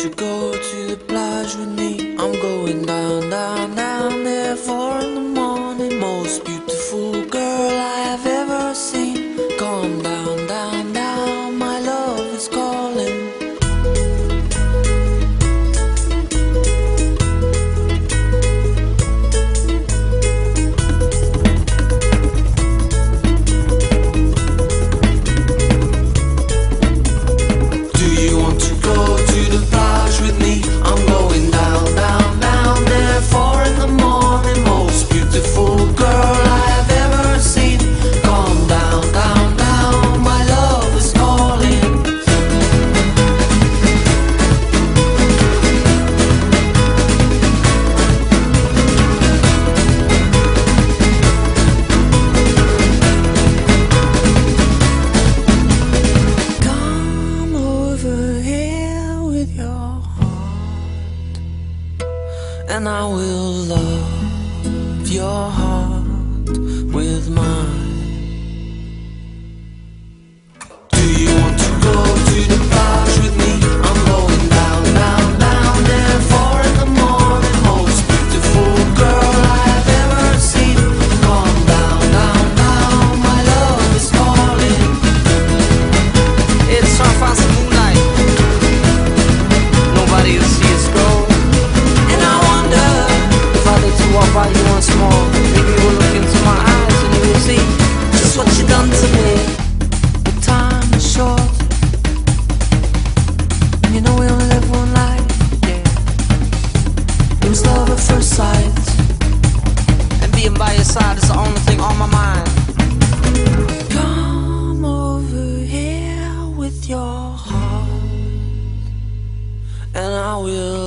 to go to the plage with me? I'm going down, down, down there 4 in the morning. Most beautiful girl I have ever seen. Come down, down, down, my love is calling. And I will love your heart with mine. Do you want to go to the plage with me? I'm going down, down, down there 4 in the morning. Most beautiful girl I have ever seen. Come down, down, down, my love is calling. It's our fast moonlight. Nobody will see us go. Walk by you once more, maybe you will look into my eyes and you will see just what you done to me. The time is short, and you know we only live one life. Yeah, it was love at first sight, and being by your side is the only thing on my mind. Come over here with your heart, and I will